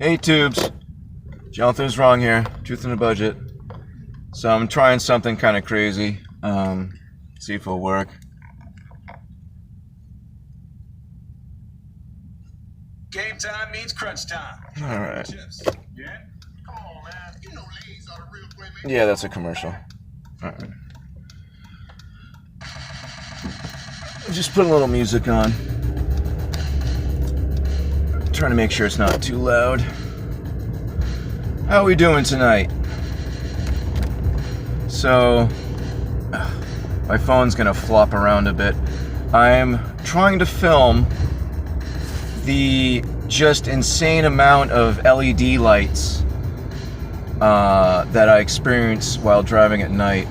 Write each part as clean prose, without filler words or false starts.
Hey tubes, Jonathan's wrong here. Truth in the budget. So I'm trying something kind of crazy. See if it'll work. Game time means crunch time. All right. Yeah. Come on, man. You know Lay's are the real playmakers. Yeah, that's a commercial. All right. Just put a little music on. Trying to make sure it's not too loud. How are we doing tonight? So, my phone's gonna flop around a bit. I'm trying to film the just insane amount of LED lights that I experience while driving at night.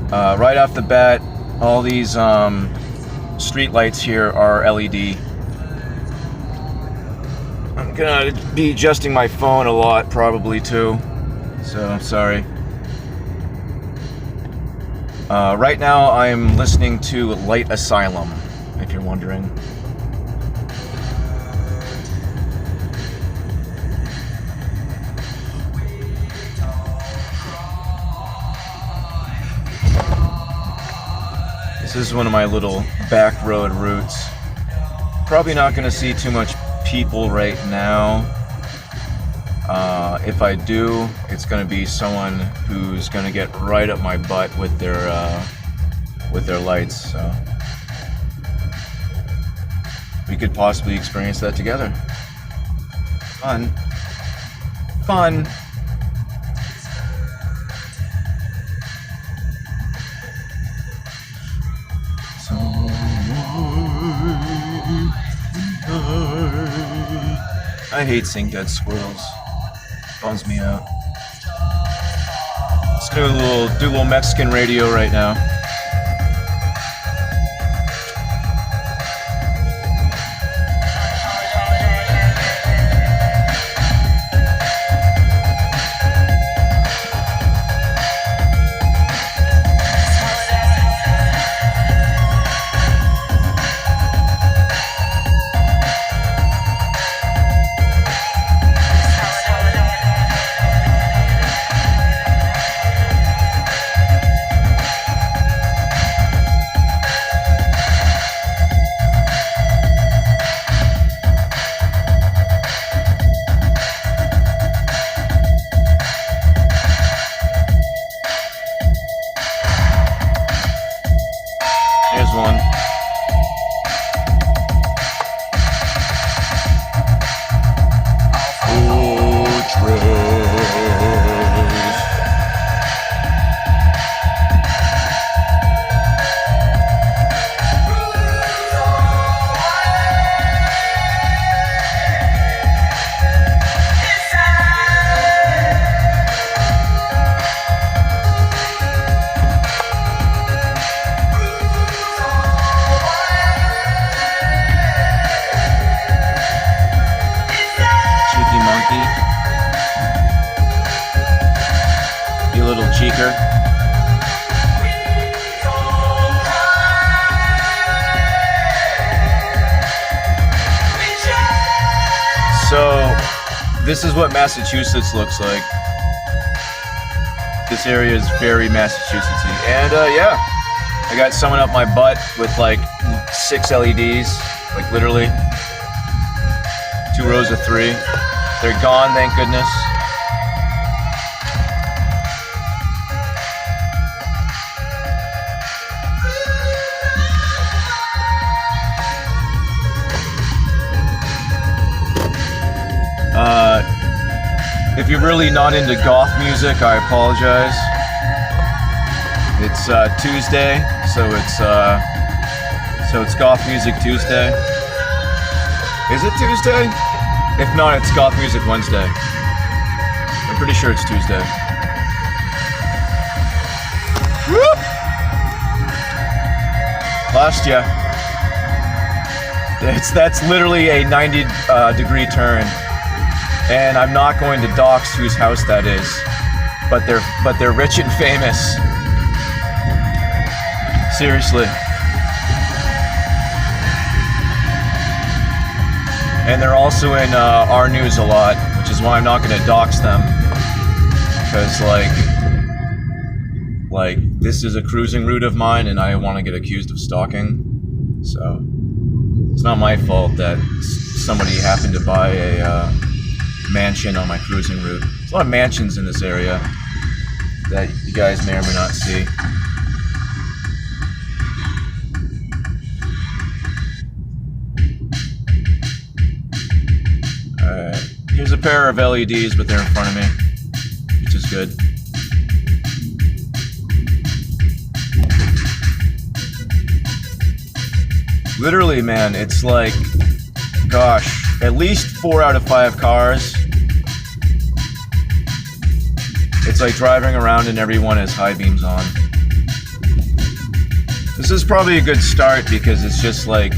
Right off the bat, all these street lights here are LED. I'm gonna be adjusting my phone a lot probably too, so sorry. Right now I'm listening to Light Asylum, if you're wondering. This is one of my little back road routes. Probably not gonna see too much people right now. If I do, it's gonna be someone who's gonna get right up my butt with their lights. So we could possibly experience that together. Fun. Fun. I hate seeing dead squirrels. Bums me out. Let's do a little Mexican radio right now. Here's one. You little cheeker. So, this is what Massachusetts looks like. This area is very Massachusettsy. And yeah, I got someone up my butt with like 6 LEDs, like literally 2 rows of 3. They're gone, thank goodness. If you're really not into goth music, I apologize. It's Tuesday, so it's Goth Music Tuesday. Is it Tuesday? If not, it's Goth Music Wednesday. I'm pretty sure it's Tuesday. Whoop! Lost ya. That's literally a 90-degree turn. And I'm not going to dox whose house that is, but they're rich and famous. Seriously. And they're also in our news a lot, which is is why I'm not gonna dox them, because like this is a cruising route of mine, and I want to get accused of stalking. So it's not my fault that somebody happened to buy a mansion on my cruising route. There's a lot of mansions in this area that you guys may or may not see. Alright, here's a pair of LEDs, but they're in front of me, which is good. Literally, man, it's like, gosh, at least 4 out of 5 cars. It's like driving around and everyone has high beams on. This is probably a good start because it's just like,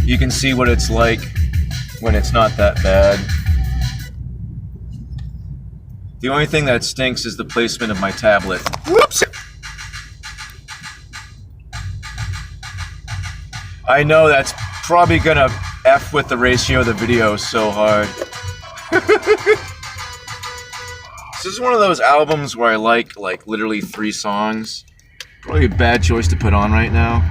you can see what it's like when it's not that bad. The only thing that stinks is the placement of my tablet. Whoops! I know that's probably gonna F with the ratio of the video so hard. This is one of those albums where I like literally 3 songs. Probably a bad choice to put on right now.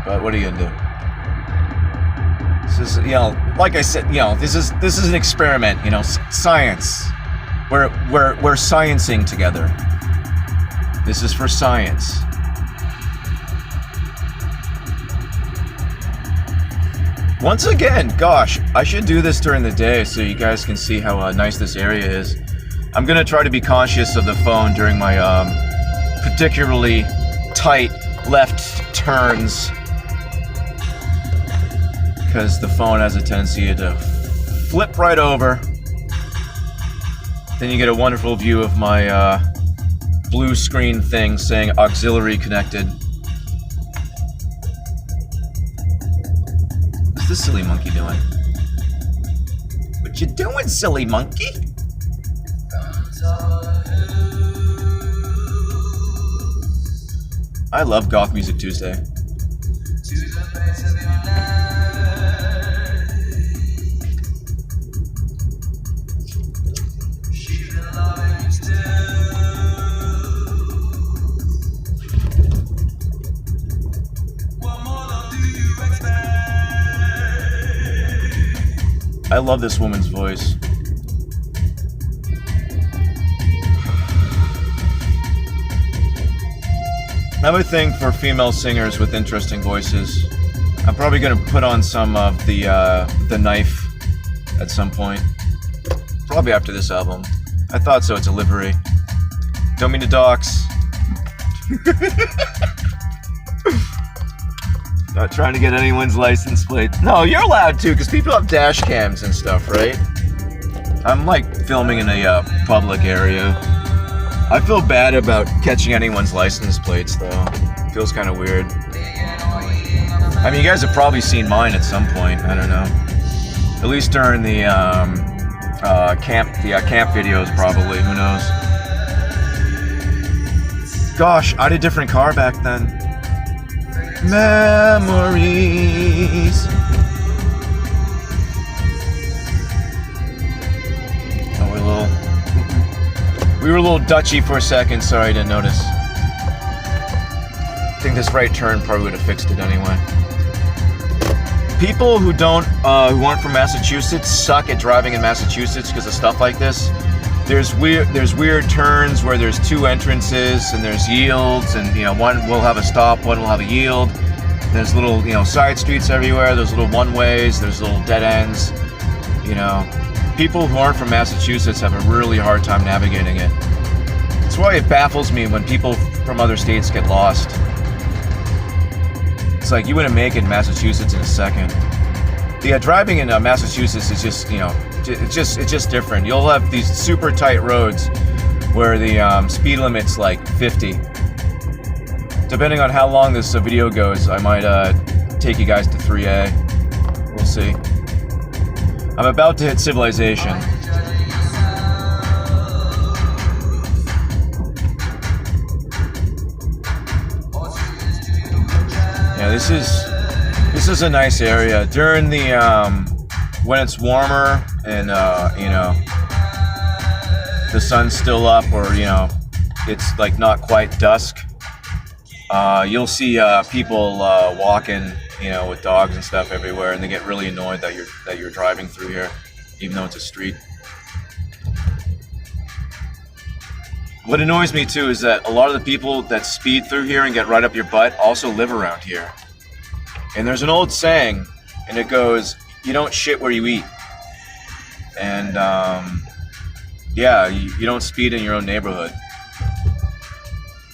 But what are you gonna do? This is, you know, like I said, you know, this is an experiment, you know, science. We're sciencing together. This is for science. Once again, gosh, I should do this during the day so you guys can see how nice this area is. I'm gonna try to be conscious of the phone during my particularly tight left turns, because the phone has a tendency to flip right over. Then you get a wonderful view of my blue screen thing saying auxiliary connected. What's this silly monkey doing? What you doing, silly monkey? I love Goth Music Tuesday. I love this woman's voice. Another thing for female singers with interesting voices, I'm probably gonna put on some of the Knife at some point. Probably after this album. I thought so, it's a livery. Don't mean to dox. Not trying to get anyone's license plate. No, you're allowed to, because people have dash cams and stuff, right? I'm like filming in a public area. I feel bad about catching anyone's license plates, though. Feels kind of weird. I mean, you guys have probably seen mine at some point. I don't know. At least during the camp videos, probably. Who knows? Gosh, I had a different car back then. Memories. Oh, we were a little Dutchy for a second. Sorry, I didn't notice. I think this right turn probably would have fixed it anyway. People who who aren't from Massachusetts suck at driving in Massachusetts because of stuff like this. There's weird turns where there's 2 entrances and there's yields, and you know, one will have a stop, one will have a yield. There's little, you know, side streets everywhere. There's little one-ways. There's little dead ends. You know, people who aren't from Massachusetts have a really hard time navigating it. That's why it baffles me when people from other states get lost. It's like you wouldn't make it in Massachusetts in a second. Yeah, driving in Massachusetts is just, you know, it's just different. You'll have these super tight roads where the speed limit's like 50. Depending on how long this video goes, I might take you guys to 3A. We'll see. I'm about to hit civilization. Yeah, this is This is a nice area during the when it's warmer and you know, the sun's still up, or you know, it's like not quite dusk. You'll see people walking, you know, with dogs and stuff everywhere, and they get really annoyed that you're driving through here, even though it's a street. What annoys me too is that a lot of the people that speed through here and get right up your butt also live around here. And there's an old saying, and it goes, "You don't shit where you eat." And yeah, you don't speed in your own neighborhood.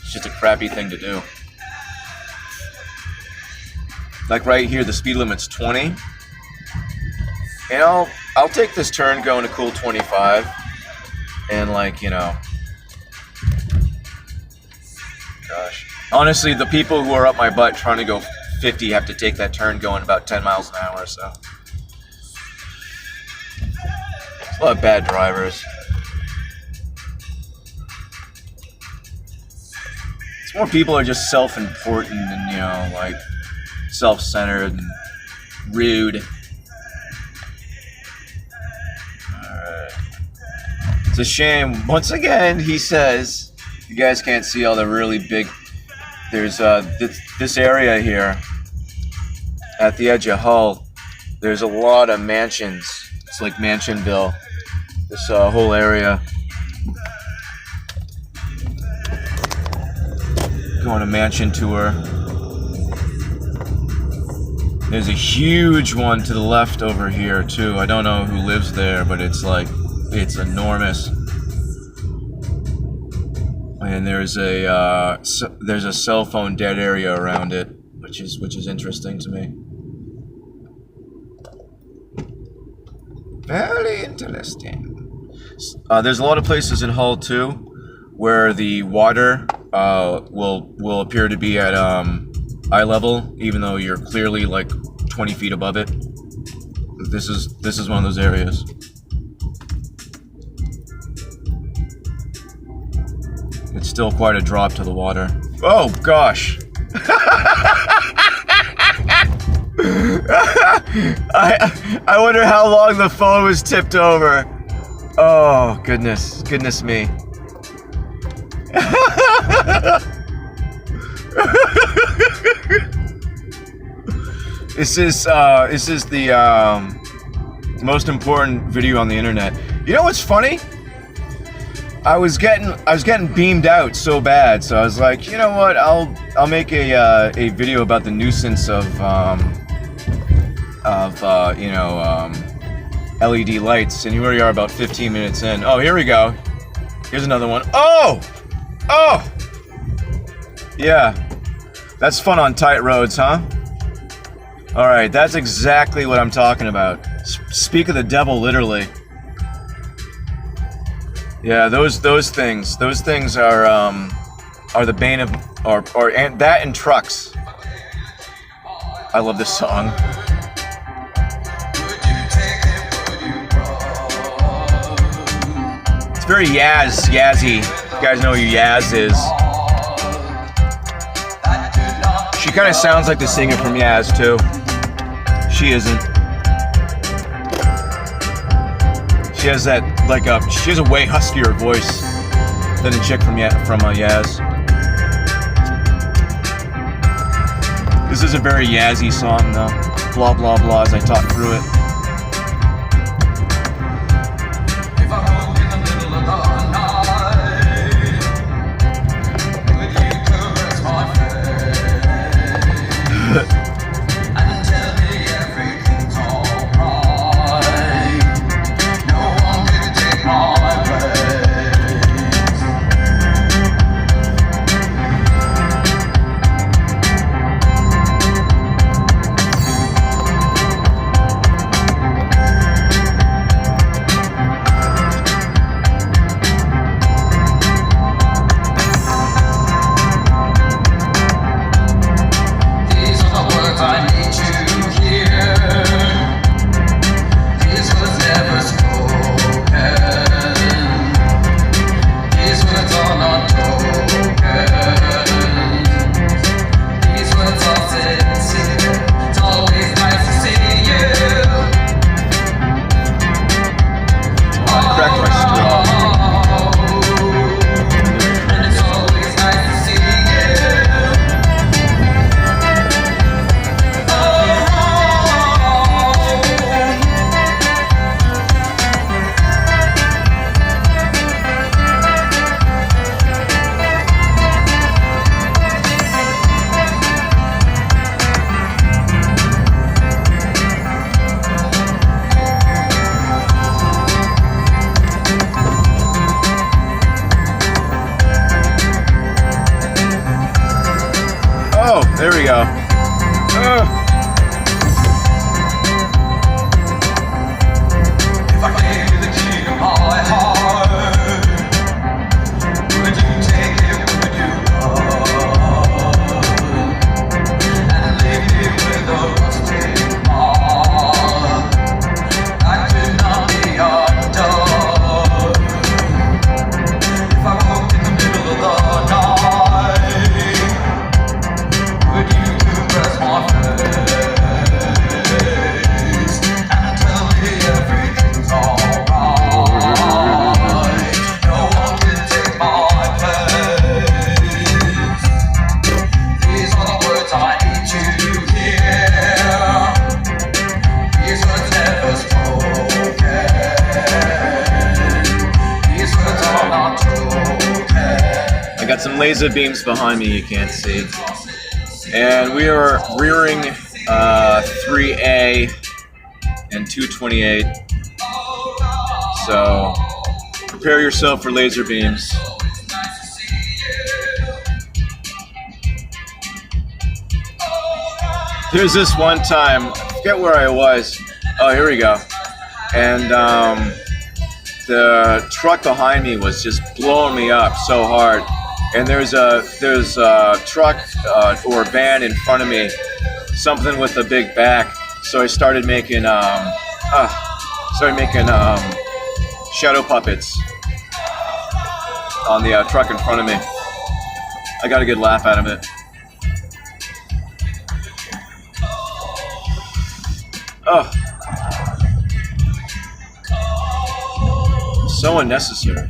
It's just a crappy thing to do. Like right here, the speed limit's 20. And I'll take this turn going a cool 25. And like, you know, gosh. Honestly, the people who are up my butt trying to go 50 have to take that turn going about 10 miles an hour or so. There's a lot of bad drivers. It's more people are just self-important and, you know, like self-centered and rude. Alright. It's a shame. Once again, he says, you guys can't see all the really big... There's this area here at the edge of Hull. There's a lot of mansions. It's like Mansionville. This whole area. Going a mansion tour. There's a huge one to the left over here too. I don't know who lives there, but it's like, it's enormous. And there's a cell phone dead area around it, which is interesting to me. Very interesting. There's a lot of places in Hull too, where the water will appear to be at eye level, even though you're clearly like 20 feet above it. This is one of those areas. It's still quite a drop to the water. Oh gosh! I wonder how long the phone was tipped over. Oh goodness me. This is the most important video on the internet. You know what's funny? I was getting beamed out so bad, so I was like, you know what? I'll make a video about the nuisance of you know, LED lights, and here we are about 15 minutes in. Oh, here we go. Here's another one. Oh, yeah, that's fun on tight roads, huh? All right, that's exactly what I'm talking about. Speak of the devil, literally. Yeah, those things are the bane of and that and trucks. I love this song. It's very Yazzy. You guys know who Yaz is. She kind of sounds like the singer from Yaz too. She isn't. She has that she has a way huskier voice than the chick from Yaz. This is a very Yazzy song though. Blah blah blah as I talk through it. If I gave you the key to my heart, would you take it? Would you run and leave me with a rusted heart? I could not be undone. If I woke in the middle of the night, would you press my face and tell me everything's alright? No one can take my place. These are the words I need to hear. These words never spoken. These words are not spoken. I got some laser beams behind me you can't see. And we are rearing 3A and 228. So prepare yourself for laser beams. There's this one time, I forget where I was. Oh, here we go. And the truck behind me was just blowing me up so hard. And there's a truck or van in front of me, something with a big back. So I started making shadow puppets on the truck in front of me. I got a good laugh out of it. Oh, so unnecessary.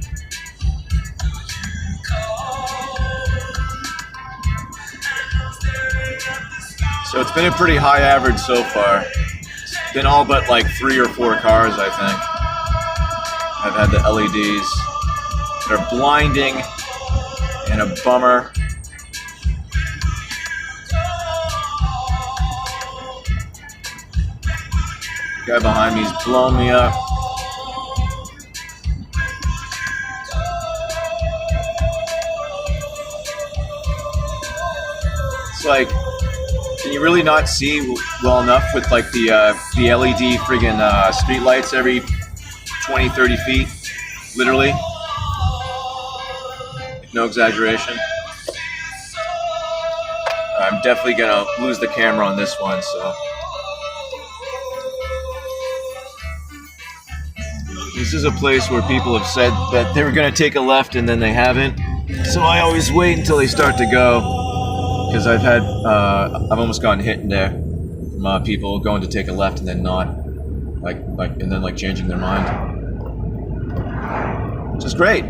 So it's been a pretty high average so far. It's been all but like 3 or 4 cars, I think. I've had the LEDs that are blinding and a bummer. The guy behind me is blowing me up. It's like, can you really not see well enough with like the LED friggin' street lights every 20, 30 feet? Literally. No exaggeration. I'm definitely gonna lose the camera on this one, so. This is a place where people have said that they were gonna take a left and then they haven't. So I always wait until they start to go. Because I've almost gotten hit in there from people going to take a left and then not, and then changing their mind, which is great.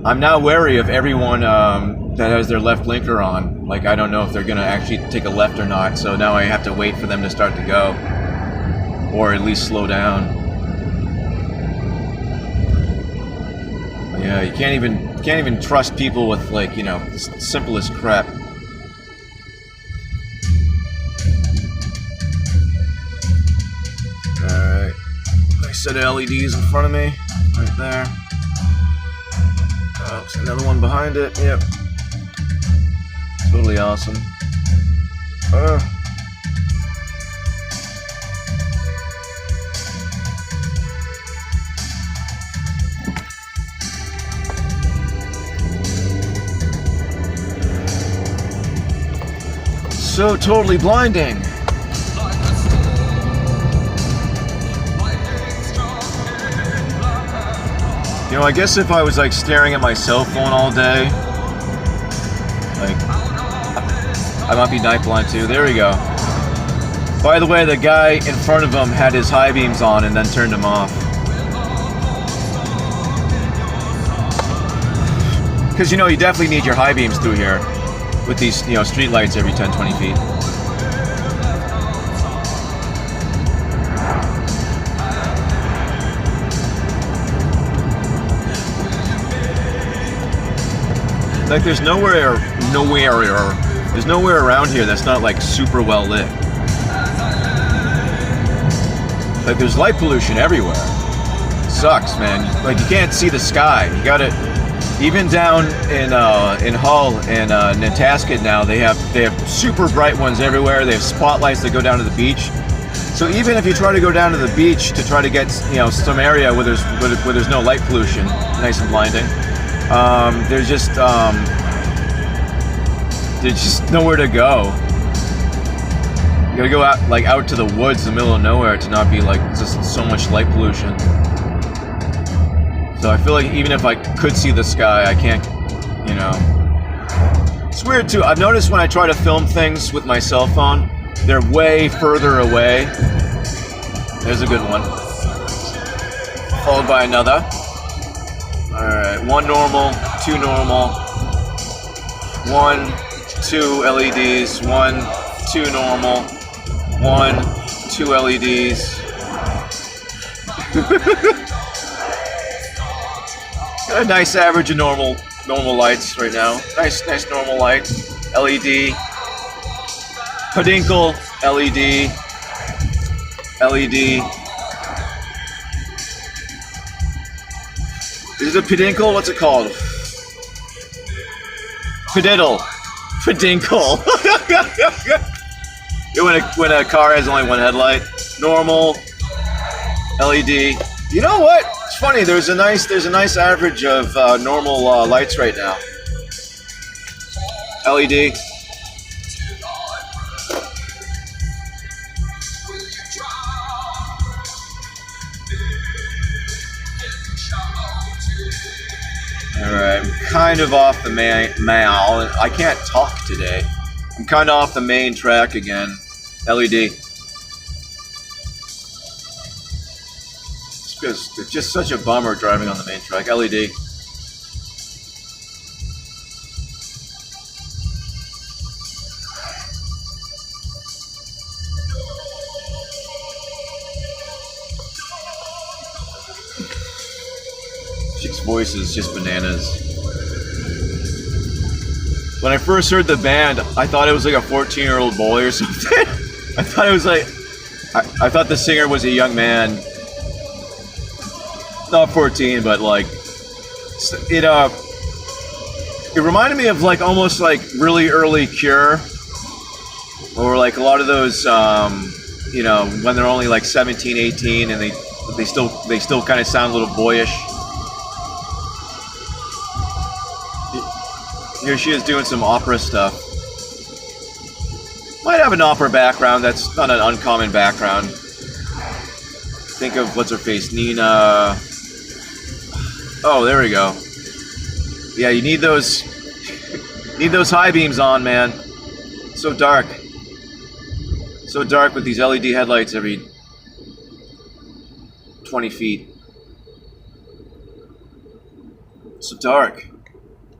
I'm now wary of everyone that has their left blinker on. Like, I don't know if they're gonna actually take a left or not. So now I have to wait for them to start to go, or at least slow down. Yeah, you can't even trust people with the simplest crap. Alright. Nice set of LEDs in front of me. Right there. Oh, there's another one behind it. Yep. Totally awesome. So totally blinding. You know, I guess if I was staring at my cell phone all day, I might be night blind too. There we go. By the way, the guy in front of him had his high beams on and then turned them off. Because you definitely need your high beams through here with these street lights every 10-20 feet. There's nowhere around here that's not super well lit. There's light pollution everywhere. It sucks, man. You can't see the sky. You Even down in Hull and Nantasket now, they have super bright ones everywhere. They have spotlights that go down to the beach. So even if you try to go down to the beach to try to get some area where there's no light pollution, nice and blinding, there's just nowhere to go. You gotta go out to the woods in the middle of nowhere to not be just so much light pollution. So I feel like even if I could see the sky, I can't, It's weird too. I've noticed when I try to film things with my cell phone, they're way further away. There's a good one. Followed by another. Alright, 1 normal, 2 normal, 1, 2 LEDs, 1, 2 normal, 1, 2 LEDs. Got a nice average of normal lights right now. Nice normal light. LED. Pedinkle. LED. LED. Is it a pedincle? What's it called? Pediddle. Pedinkle. when a car has only one headlight. Normal. LED. You know what? It's funny. There's a nice average of normal lights right now. LED. Alright, I'm kind of off the main. I can't talk today. I'm kind of off the main track again. LED. Because it's just such a bummer driving on the main track. LED. Chick's voice is just bananas. When I first heard the band, I thought it was like a 14-year-old boy or something. I thought it was like... I thought the singer was a young man. Not 14, but it reminded me of almost really early Cure, or a lot of those when they're only 17, 18 and they still kind of sound a little boyish. Here she is doing some opera stuff. Might have an opera background. That's not an uncommon background. Think of what's her face, Nina. Oh, there we go. Yeah, you need those high beams on, man. So dark. So dark with these LED headlights every 20 feet. So dark.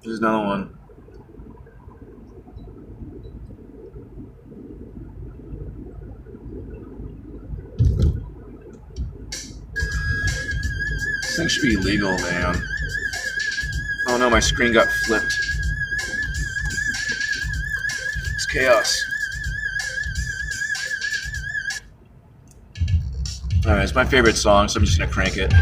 There's another one. This thing should be illegal, man. Oh no, my screen got flipped. It's chaos. Alright, it's my favorite song, so I'm just gonna crank it.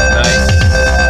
Nice.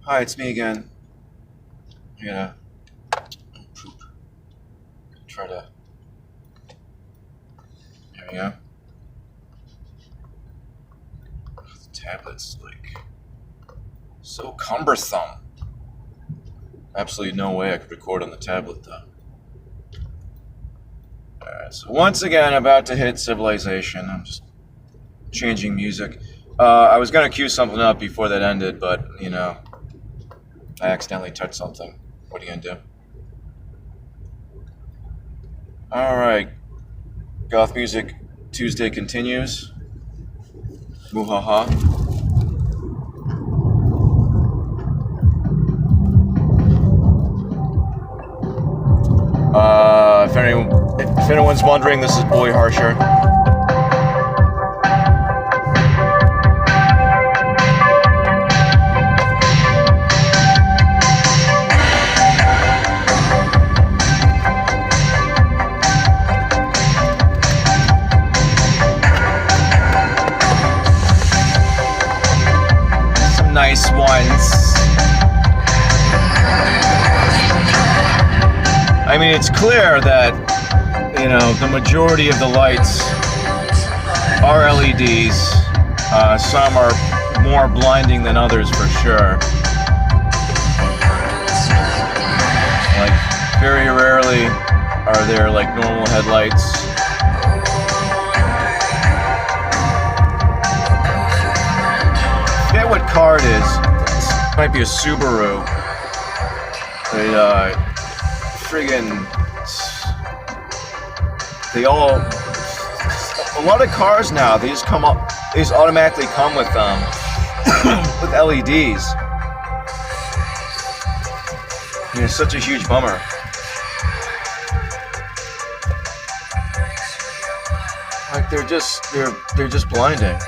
Hi, it's me again. Yeah. Poop. Try to. There we go. The tablet's like so cumbersome. Absolutely no way I could record on the tablet though. Alright, so once again, about to hit Civilization. I'm just changing music. I was gonna cue something up before that ended, but you know, I accidentally touched something. What are you gonna do? Alright. Goth Music Tuesday continues. Muhaha. If anyone's wondering, this is Boy Harsher. Some nice ones. I mean, it's clear that, you know, the majority of the lights are LEDs. Some are more blinding than others for sure. Like, very rarely are there like normal headlights. I forget what car it is. It might be a Subaru. A lot of cars now, they just automatically come with with LEDs. And it's such a huge bummer. Like they're just blinding.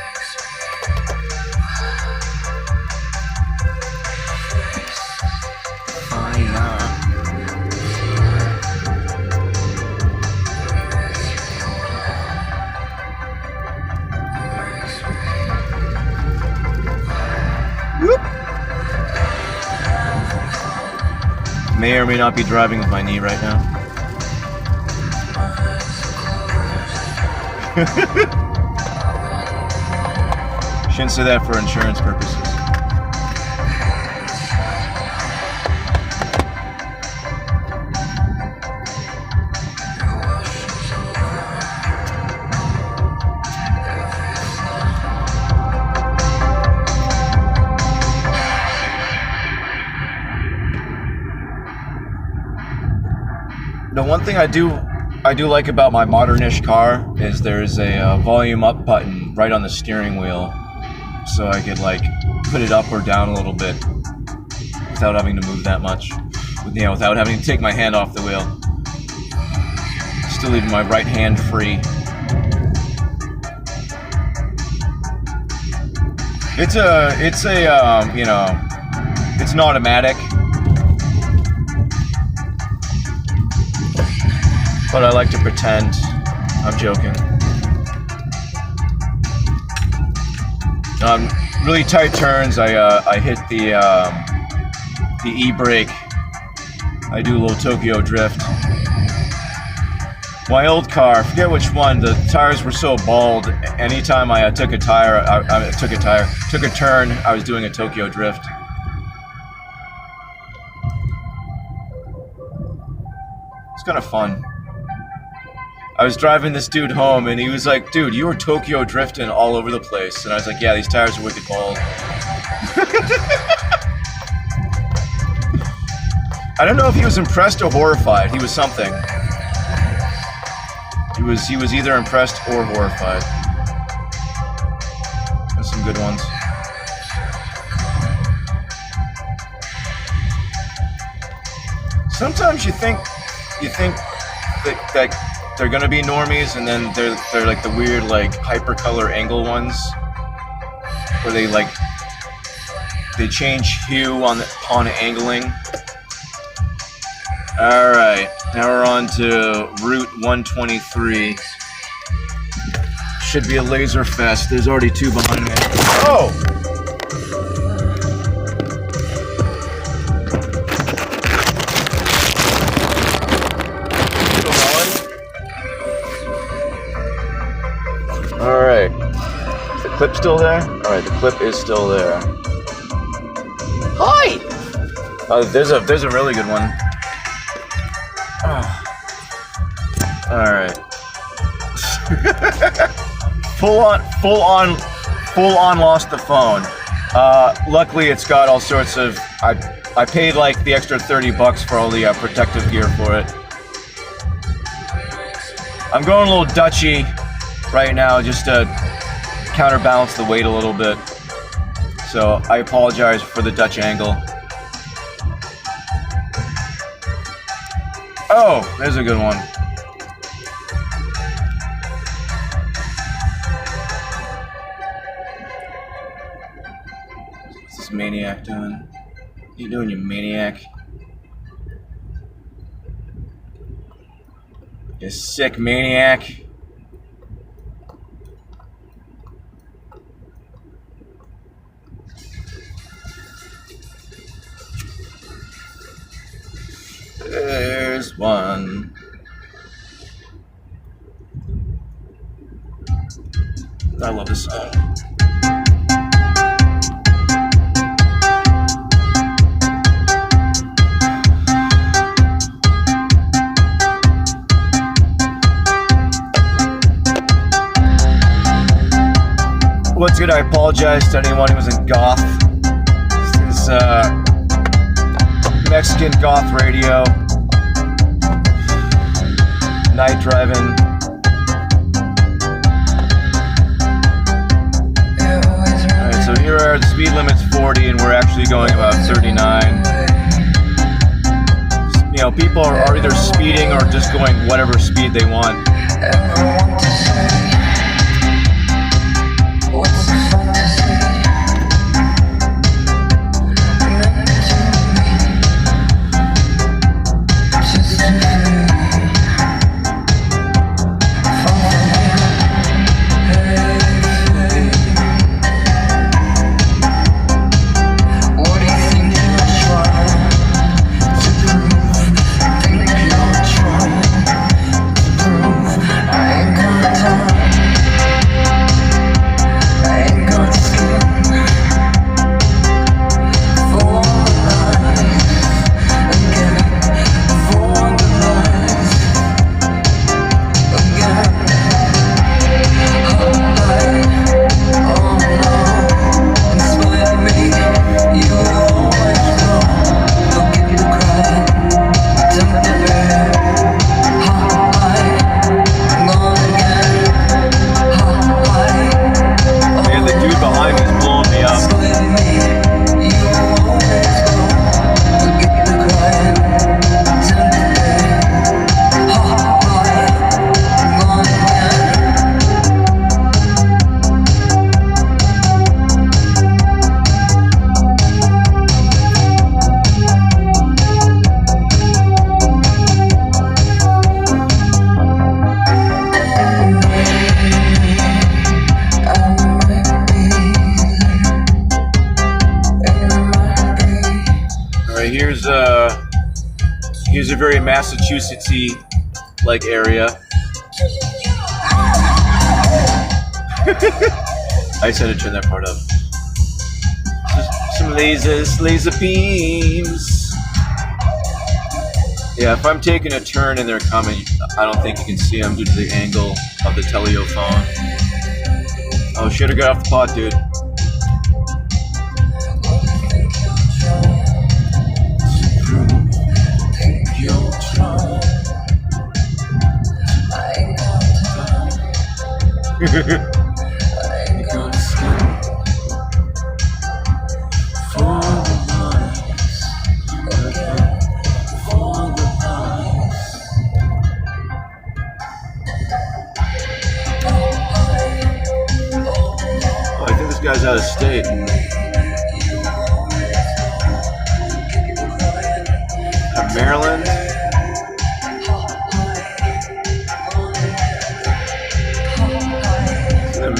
May or may not be driving with my knee right now. Shouldn't say that for insurance purposes. The one thing I do like about my modernish car is there's a volume up button right on the steering wheel, so I could like put it up or down a little bit without having to move that much. You know, without having to take my hand off the wheel. Still leaving my right hand free. It's you know, it's an automatic. But I like to pretend I'm joking. Really tight turns, I hit the e-brake. I do a little Tokyo drift. My old car, I forget which one, the tires were so bald. Anytime I took a turn, I was doing a Tokyo drift. It's kind of fun. I was driving this dude home, and he was like, dude, you were Tokyo drifting all over the place. And I was like, yeah, these tires are wicked bald. I don't know if he was impressed or horrified. He was something. He was either impressed or horrified. There's some good ones. Sometimes you think that they're gonna be normies, and then they're like the weird like hypercolor angle ones, where they change hue upon angling. All right, now we're on to Route 123. Should be a laser fest. There's already two behind me. Oh! clip still there? Alright, the clip is still there. Hi! There's a really good one. Alright. Full on lost the phone. Luckily it's got all sorts of, I paid like the extra $30 for all the protective gear for it. I'm going a little Dutchy right now just to counterbalance the weight a little bit. So I apologize for the Dutch angle. Oh, there's a good one. What's this maniac doing? What you doing, you maniac? You sick maniac. There's one. I love this song. What's good? I apologize to anyone who was in Goth. This is Mexican Goth radio. Night driving. Alright, so here are the speed limit's 40 and we're actually going about 39. You know, people are either speeding or just going whatever speed they want. Here's a very Massachusettsy like area. I said to turn that part up. Some laser beams. Yeah, if I'm taking a turn and they're coming, I don't think you can see them due to the angle of the teleo phone. Oh, should have got off the pot, dude. I think this guy's out of state. Maryland.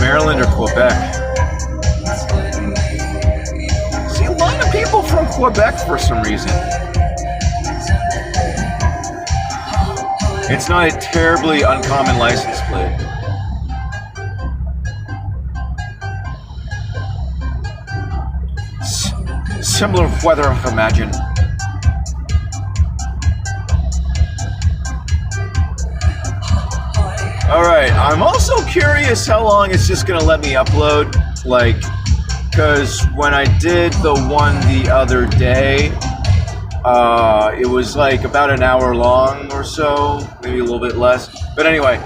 Maryland or Quebec? See a lot of people from Quebec for some reason. It's not a terribly uncommon license plate. similar weather, I imagine. Alright, I'm also curious how long it's just gonna let me upload. Like, because when I did the one the other day, it was like about an hour long or so, maybe a little bit less. But anyway,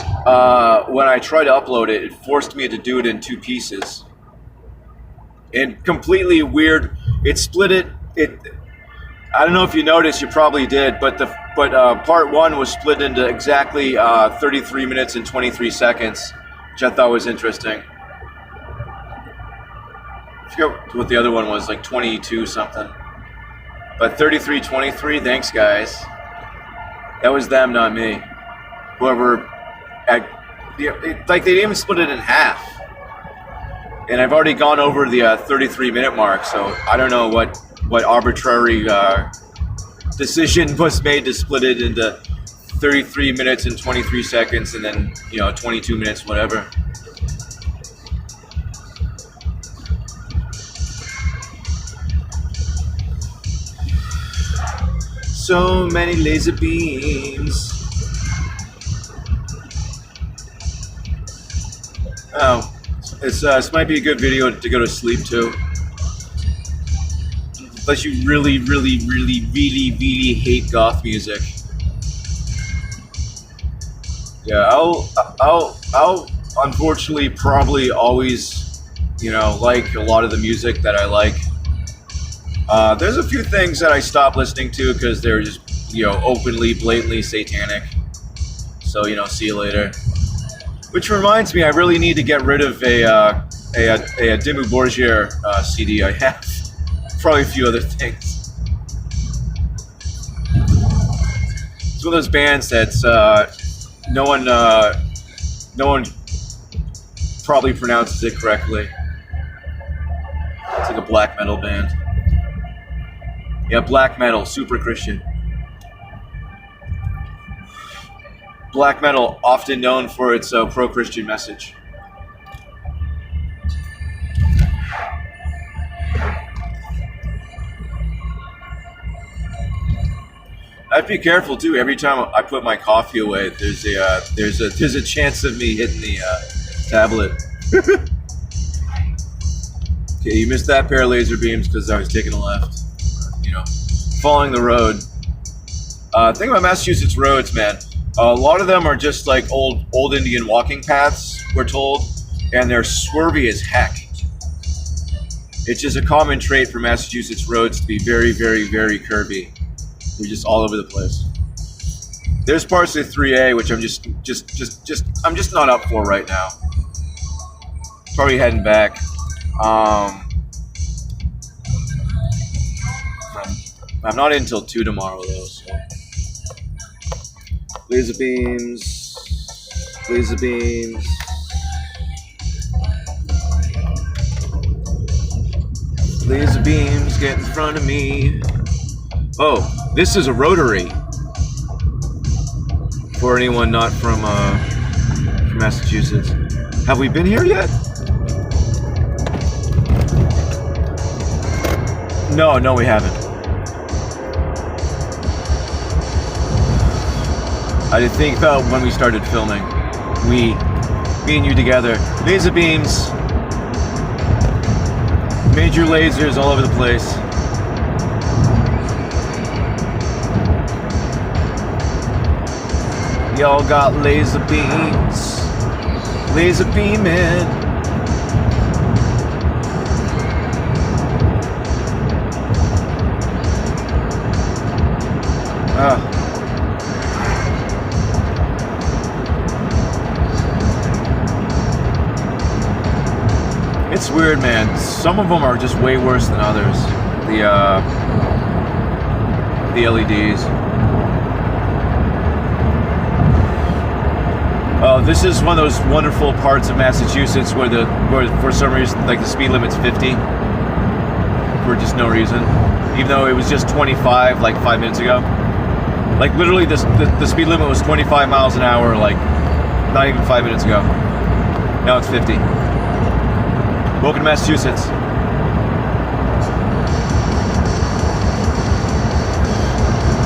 when I tried to upload it, it forced me to do it in 2 pieces. And completely weird. It split it. I don't know if you noticed. You probably did. But part 1 was split into exactly 33 minutes and 23 seconds, which I thought was interesting. I forget what the other one was, like 22 something. But 33:23. Thanks, guys. That was them, not me. Whoever, like they didn't even split it in half. And I've already gone over the 33-minute mark, so I don't know what arbitrary decision was made to split it into 33 minutes and 23 seconds, and then 22 minutes, whatever. So many laser beams. Oh. This might be a good video to go to sleep to. Unless you really, really, really, really, really hate goth music. Yeah, I'll unfortunately probably always, like a lot of the music that I like. There's a few things that I stopped listening to because they're just, openly, blatantly satanic. So, see you later. Which reminds me, I really need to get rid of a Dimmu Borgir CD I have. Probably a few other things. It's one of those bands that's no one probably pronounces it correctly. It's like a black metal band. Yeah, black metal, super Christian. Black metal, often known for its pro-Christian message. I have to be careful too. Every time I put my coffee away, there's a chance of me hitting the tablet. Okay, you missed that pair of laser beams because I was taking a left. Following the road. Think about Massachusetts roads, man. A lot of them are just like old Indian walking paths, we're told, and they're swervy as heck. It's just a common trait for Massachusetts roads to be very, very, very curvy. They're just all over the place. There's parts of 3A which I'm just not up for right now. Probably heading back. I'm not in until 2 tomorrow though, so. Laser beams. Laser beams. Laser beams get in front of me. Oh, this is a rotary. For anyone not from Massachusetts. Have we been here yet? No, we haven't. I did think about when we started filming. Me and you together. Laser beams. Major lasers all over the place. Y'all got laser beams. Laser beaming. It's weird, man. Some of them are just way worse than others. The LEDs. This is one of those wonderful parts of Massachusetts where for some reason, like, the speed limit's 50 for just no reason, even though it was just 25 like 5 minutes ago. Like, literally, the speed limit was 25 miles an hour, like, not even 5 minutes ago. Now it's 50. Welcome to Massachusetts.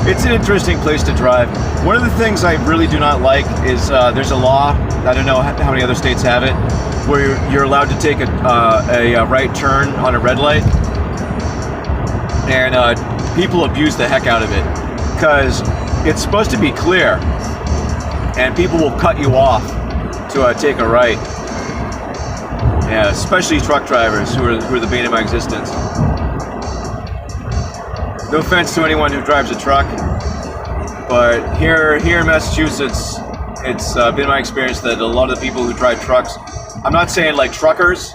It's an interesting place to drive. One of the things I really do not like is there's a law, I don't know how many other states have it, where you're allowed to take a right turn on a red light. And people abuse the heck out of it because it's supposed to be clear and people will cut you off to take a right. Yeah, especially truck drivers who are the bane of my existence. No offense to anyone who drives a truck, but here in Massachusetts, it's been my experience that a lot of the people who drive trucks, I'm not saying like truckers,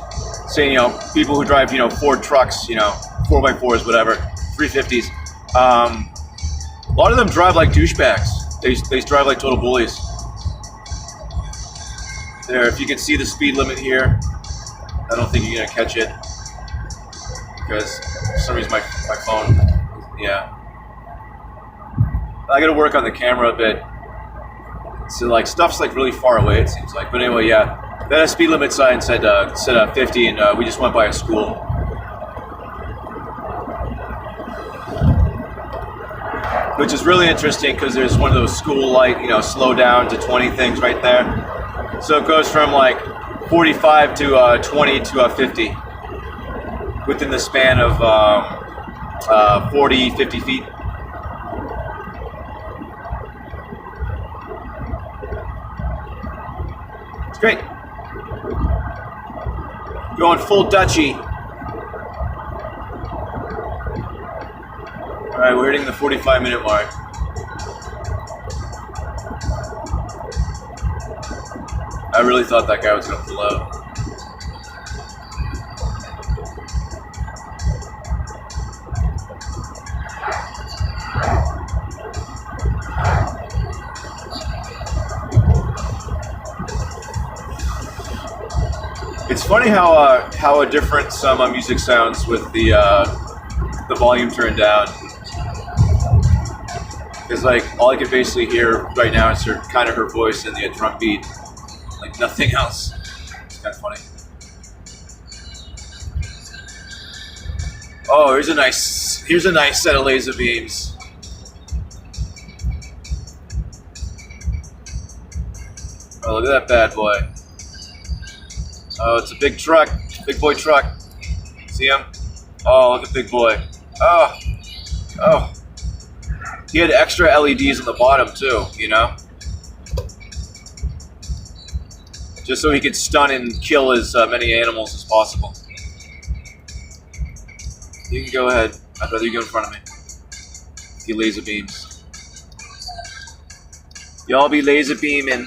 saying, people who drive, Ford trucks, 4x4s, whatever, 350s. A lot of them drive like douchebags. They drive like total bullies. There, if you can see the speed limit here, I don't think you're gonna catch it because for some reason my phone, yeah. I gotta work on the camera a bit. So like stuff's like really far away, it seems like. But anyway, yeah, that speed limit sign said 50, and we just went by a school. Which is really interesting because there's one of those school light, slow down to 20 things right there. So it goes from like 45 to 20 to 50 within the span of 40, 50 feet. It's great. Going full Dutchy. All right, we're hitting the 45-minute mark. I really thought that guy was going to pull out. It's funny how different some music sounds with the volume turned down. Because like all I can basically hear right now is kind of her voice and the drum beat, like nothing else. It's kind of funny. Oh, here's a nice set of laser beams. Oh, look at that bad boy. Oh, it's a big truck, big boy truck. See him? Oh, look at big boy. Oh. He had extra LEDs on the bottom too, just so he could stun and kill as many animals as possible. You can go ahead. I'd rather you go in front of me. You laser beams. Y'all be laser beaming.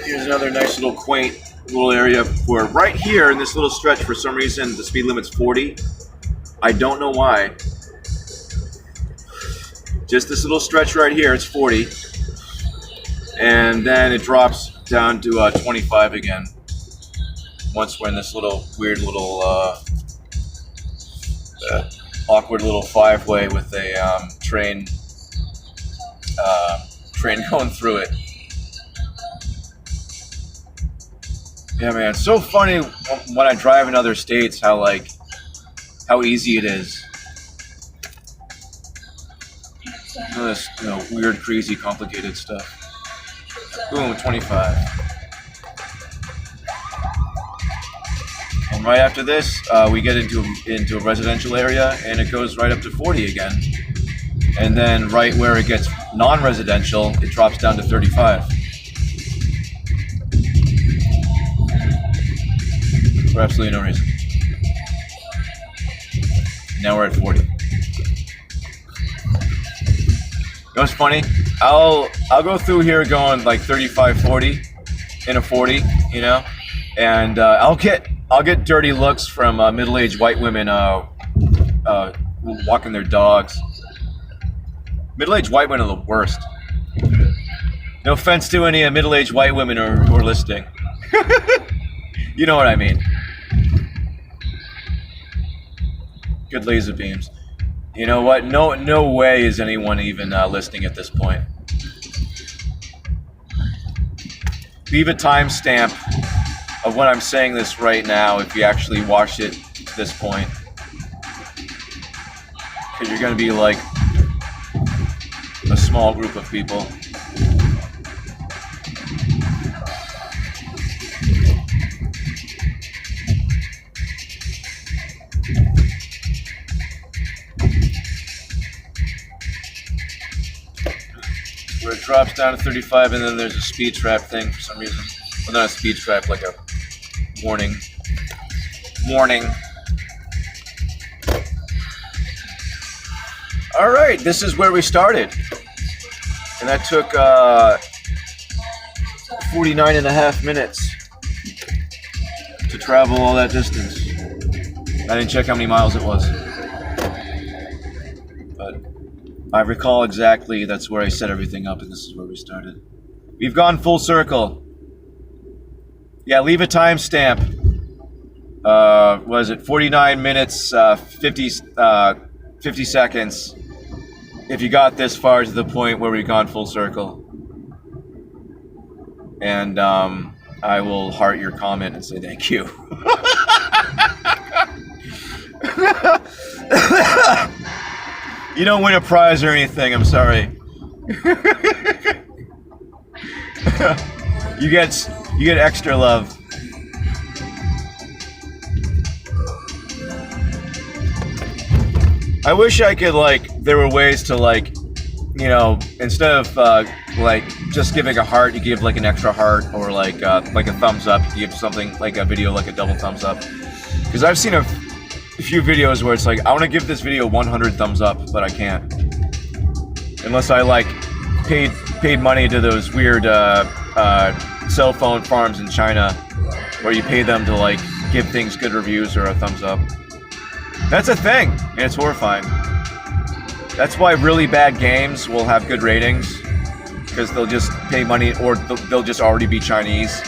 Here's another nice little quaint little area where right here in this little stretch, for some reason, the speed limit's 40. I don't know why. Just this little stretch right here, it's 40. And then it drops down to 25 again. Once we're in this little weird little awkward little 5-way with a train going through it. Yeah, man, it's so funny when I drive in other states how easy it is. This weird, crazy, complicated stuff. Boom, 25. And right after this, we get into a residential area, and it goes right up to 40 again. And then right where it gets non-residential, it drops down to 35. For absolutely no reason. Now we're at 40. You know what's funny? I'll go through here going like 35, 40 in a 40, and I'll get dirty looks from middle-aged white women walking their dogs. Middle-aged white women are the worst. No offense to any middle-aged white women who are listening. You know what I mean. Good laser beams. You know what? No way is anyone even listening at this point. Leave a timestamp of when I'm saying this right now if you actually watched it to this point. because you're going to be like a small group of people. Where it drops down to 35, and then there's a speed trap thing for some reason. Well, not a speed trap, like a warning. Warning. All right, this is where we started. And that took 49 and a half minutes to travel all that distance. I didn't check how many miles it was. But I recall exactly that's where I set everything up, and this is where we started. We've gone full circle. Yeah, leave a timestamp. Was it 49 minutes, 50 seconds? If you got this far to the point where we've gone full circle. And I will heart your comment and say thank you. You don't win a prize or anything, I'm sorry. You get extra love. I wish I could, like, there were ways to, like, you know, instead of like just giving a heart, you give like an extra heart, or like a thumbs up. You give something like a video like a double thumbs up. Because I've seen a few videos where it's like, I want to give this video 100 thumbs up, but I can't, unless I like paid money to those weird cell phone farms in China, where you pay them to like give things good reviews or a thumbs up. That's a thing, and it's horrifying. That's why really bad games will have good ratings, because they'll just pay money, or they'll just already be Chinese.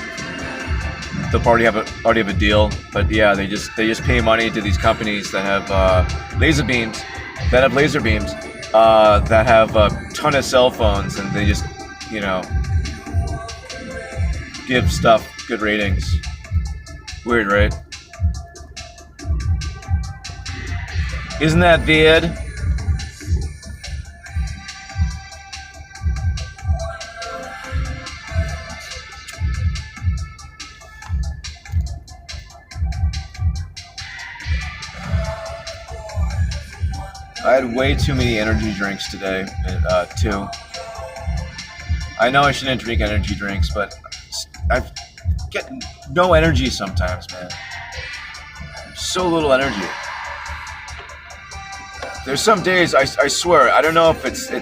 They'll already have a deal. But yeah, they just pay money to these companies that have laser beams, that have a ton of cell phones, and they just, you know, give stuff good ratings. Weird, right? Isn't that weird? I had way too many energy drinks today, too. I know I shouldn't drink energy drinks, but I get no energy sometimes, man. So little energy. There's some days, I swear, I don't know if it's the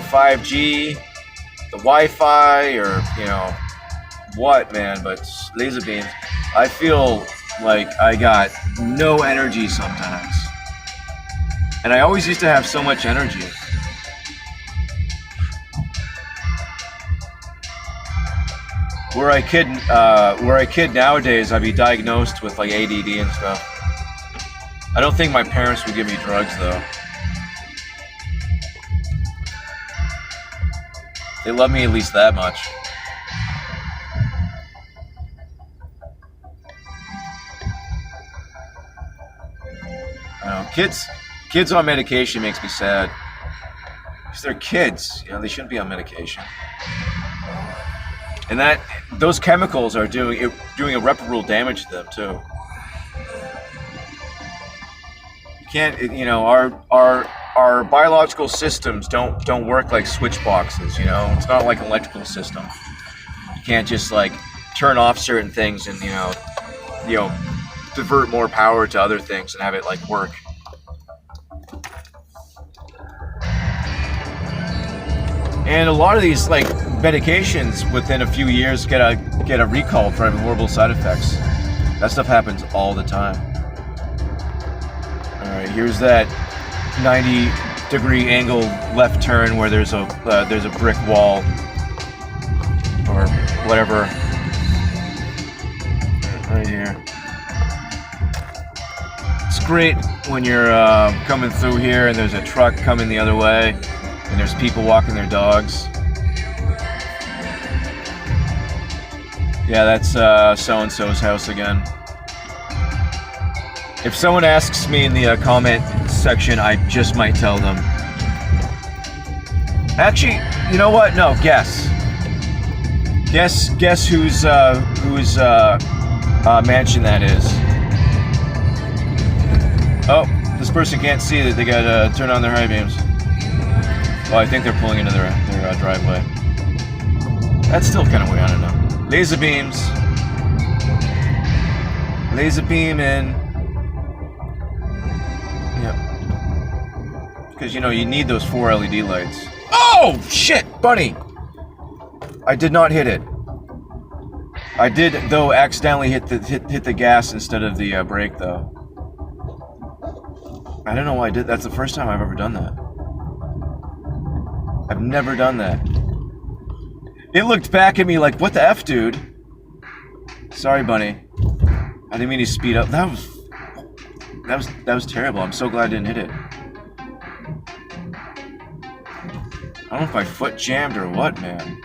5G, the Wi-Fi, or, you know, what, man, but laser beams. I feel like I got no energy sometimes. And I always used to have so much energy. Were I kid nowadays, I'd be diagnosed with like ADD and stuff. I don't think my parents would give me drugs though. They love me at least that much. I don't know, kids on medication makes me sad. Because they're kids, you know, they shouldn't be on medication. And those chemicals are doing irreparable damage to them too. You can't, you know, our biological systems don't work like switch boxes, you know. It's not like an electrical system. You can't just like turn off certain things and, you know, divert more power to other things and have it like work. And a lot of these like medications within a few years get a recall for having horrible side effects. That stuff happens all the time. All right, here's that 90-degree angle left turn where there's a brick wall or whatever right here. It's great when you're coming through here and there's a truck coming the other way. And there's people walking their dogs. Yeah, that's so-and-so's house again. If someone asks me in the comments intersection, I just might tell them. Actually, you know what? No, guess. Guess whose mansion that is. Oh, this person can't see that they gotta turn on their high beams. Well, I think they're pulling into their driveway. That's still kind of weird, I don't know. Laser beams. Laser beam in. Yep. Because, you know, you need those 4 LED lights. Oh, shit, bunny! I did not hit it. I did, though, accidentally hit the gas instead of the brake, though. I don't know why I did. That's the first time I've ever done that. I've never done that. It looked back at me like, what the F, dude? Sorry, bunny. I didn't mean to speed up. That was terrible. I'm so glad I didn't hit it. I don't know if my foot jammed or what, man.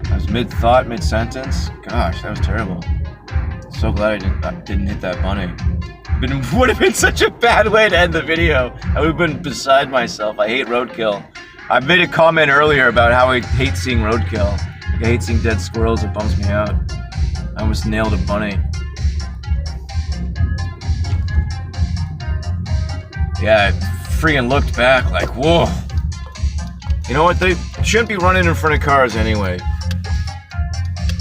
I was mid-thought, mid-sentence. Gosh, that was terrible. So glad I didn't hit that bunny. It would have been such a bad way to end the video. I would have been beside myself. I hate roadkill. I made a comment earlier about how I hate seeing roadkill. I hate seeing dead squirrels. It bums me out. I almost nailed a bunny. Yeah, I freaking looked back like, whoa. You know what? They shouldn't be running in front of cars anyway.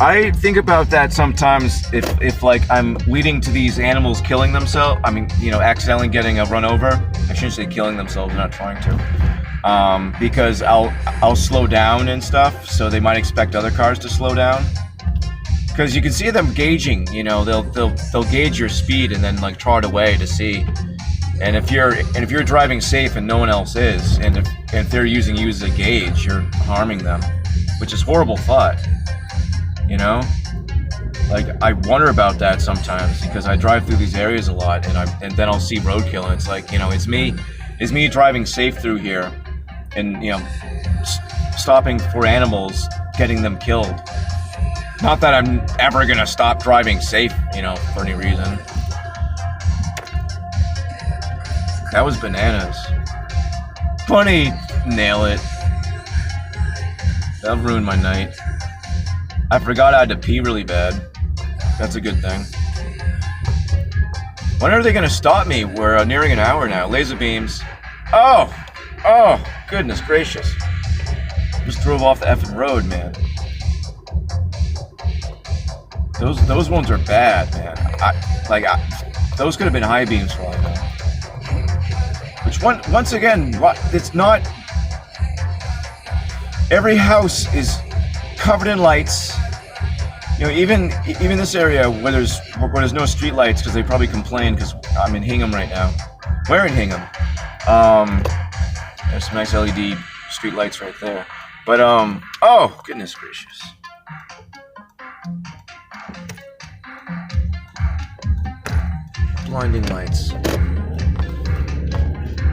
I think about that sometimes if like I'm leading to these animals killing themselves. I mean, you know, accidentally getting a run over. I shouldn't say killing themselves, not trying to. Because I'll slow down and stuff, so they might expect other cars to slow down. Because you can see them gauging, you know, they'll gauge your speed and then like trot away to see. And if you're driving safe and no one else is, and if they're using you as a gauge, you're harming them, which is horrible thought. You know, like I wonder about that sometimes because I drive through these areas a lot, and then I'll see roadkill, and it's like, you know, it's me driving safe through here, and you know, stopping for animals, getting them killed. Not that I'm ever gonna stop driving safe, you know, for any reason. That was bananas. Bunny, nail it. That ruined my night. I forgot I had to pee really bad. That's a good thing. When are they gonna stop me? We're nearing an hour now. Laser beams. Oh, goodness gracious. Just drove off the effing road, man. Those ones are bad, man. Those could have been high beams for all I know. Which once again, it's not. Every house is covered in lights. You know, even this area where there's no street lights, because they probably complain because I'm in Hingham right now. We're in Hingham. There's some nice LED street lights right there. But oh goodness gracious. Blinding lights.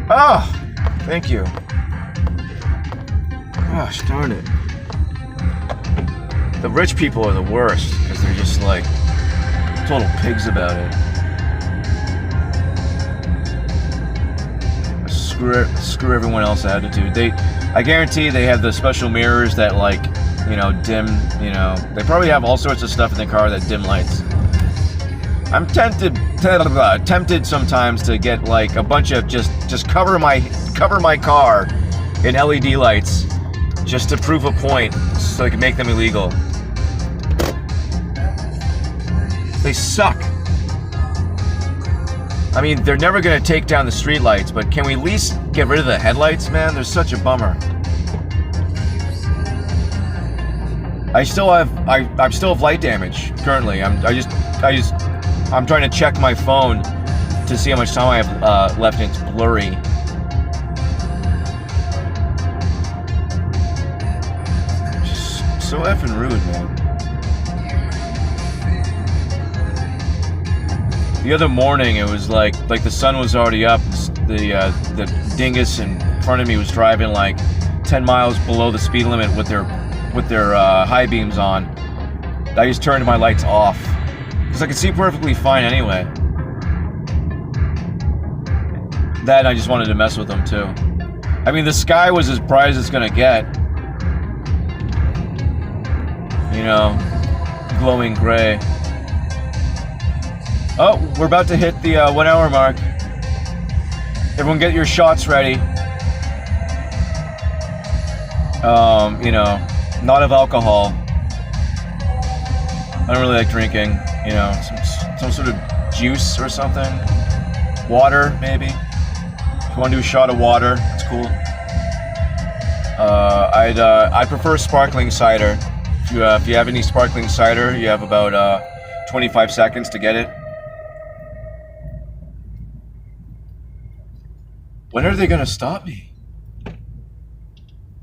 Oh, thank you. Gosh darn it. The rich people are the worst because they're just like total pigs about it. Screw everyone else attitude. I guarantee they have the special mirrors that like, you know, dim, you know, they probably have all sorts of stuff in the car that dim lights. I'm tempted sometimes to get like a bunch of just cover my car in LED lights just to prove a point so I can make them illegal. They suck. I mean, they're never gonna take down the street lights, but can we at least get rid of the headlights, man? They're such a bummer. I still have light damage currently. I'm trying to check my phone to see how much time I have left, and it's blurry. Just so effing rude, man. The other morning, it was like the sun was already up. The dingus in front of me was driving like 10 miles below the speed limit with their high beams on. I just turned my lights off because I could see perfectly fine anyway. That and I just wanted to mess with them too. I mean, the sky was as bright as it's gonna get. You know, glowing gray. Oh, we're about to hit the 1 hour mark. Everyone get your shots ready. You know, not of alcohol. I don't really like drinking, you know, some sort of juice or something. Water, maybe. If you want to do a shot of water, it's cool. I'd prefer sparkling cider. If you have any sparkling cider, you have about 25 seconds to get it. When are they gonna stop me?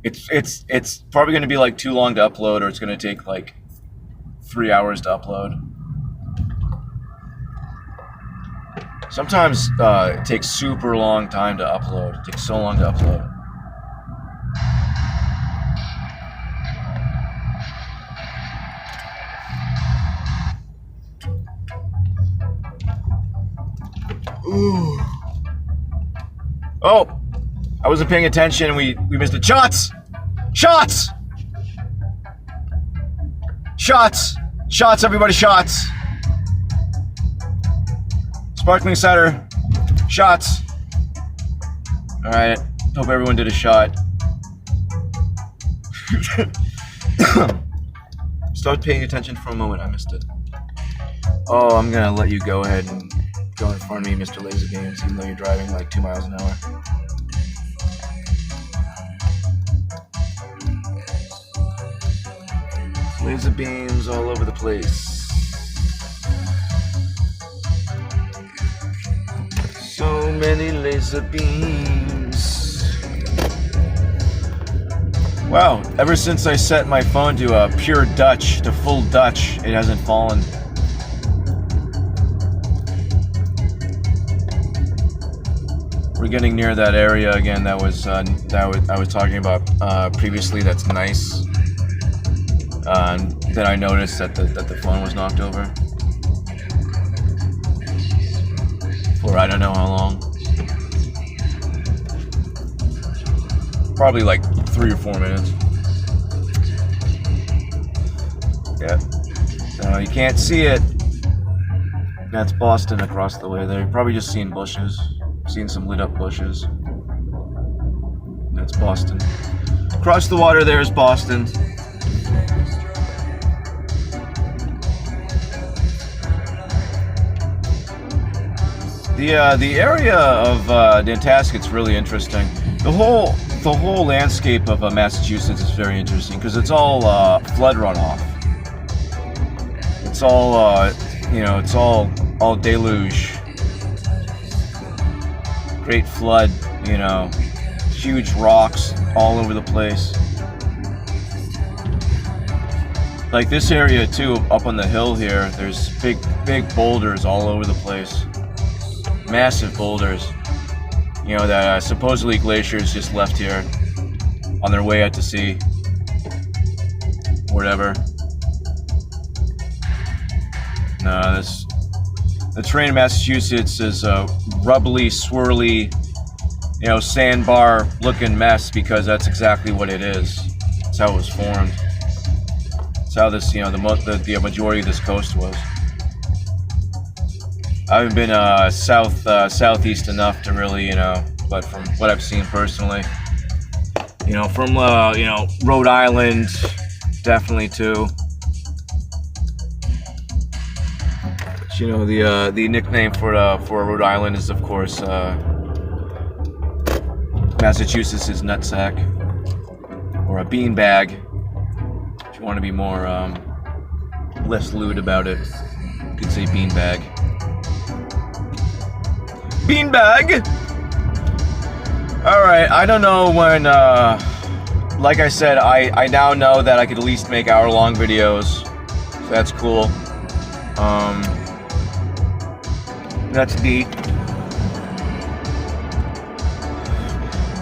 It's probably gonna be like too long to upload, or it's gonna take like 3 hours to upload. Sometimes it takes super long time to upload. It takes so long to upload. Ooh. Oh, I wasn't paying attention and we missed it. Shots! Shots! Shots! Shots, everybody, shots! Sparkling cider. Shots. Alright, hope everyone did a shot. Start paying attention for a moment, I missed it. Oh, I'm gonna let you go ahead and go in front of me, Mr. Laser Games, even though you're driving like 2 miles an hour. Laser beams all over the place. So many laser beams. Wow, ever since I set my phone to pure Dutch, to full Dutch, it hasn't fallen. We're getting near that area again that I was talking about previously. That's nice. Then I noticed that the phone was knocked over for I don't know how long. Probably like 3 or 4 minutes. Yeah. You can't see it. That's Boston across the way there. You're probably just seeing bushes. Seen some lit up bushes. That's Boston. Across the water there is Boston. The area of Nantasket's really interesting. The whole landscape of Massachusetts is very interesting because it's all flood runoff. It's all it's all deluge. Great flood, huge rocks all over the place. Like this area too, up on the hill here, there's big boulders all over the place. Massive boulders, that supposedly glaciers just left here on their way out to sea. Whatever. No, the terrain in Massachusetts is a rubbly, swirly, sandbar looking mess because that's exactly what it is. That's how it was formed. That's how this, the majority of this coast was. I haven't been southeast enough to really, but from what I've seen personally, from Rhode Island, definitely too. But, the nickname for Rhode Island is of course Massachusetts is nutsack or a beanbag. If you want to be more less lewd about it, you could say beanbag. Beanbag! Alright, I don't know when, like I said, I now know that I could at least make hour-long videos, so that's cool. That's neat.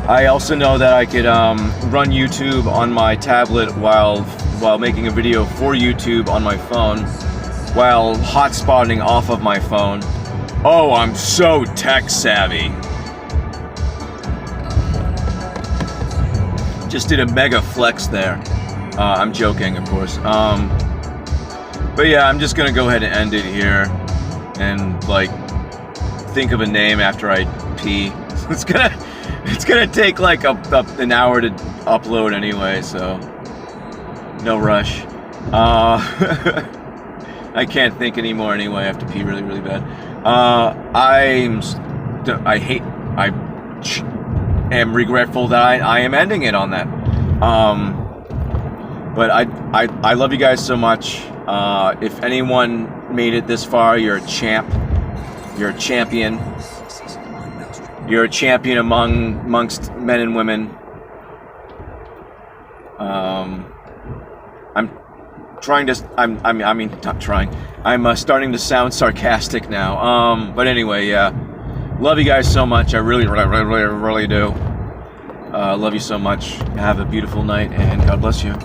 I also know that I could run YouTube on my tablet while making a video for YouTube on my phone, while hotspotting off of my phone. Oh, I'm so tech savvy. Just did a mega flex there. I'm joking, of course. But yeah, I'm just gonna go ahead and end it here, and like think of a name after I pee. It's gonna take like an hour to upload anyway, so no rush. I can't think anymore anyway. I have to pee really, really bad. I am regretful that I am ending it on that. But I love you guys so much. If anyone made it this far, you're a champ. You're a champion. You're a champion amongst men and women. I'm starting to sound sarcastic now. But anyway, yeah. Love you guys so much. I really, really, really, really do. Love you so much. Have a beautiful night, and God bless you.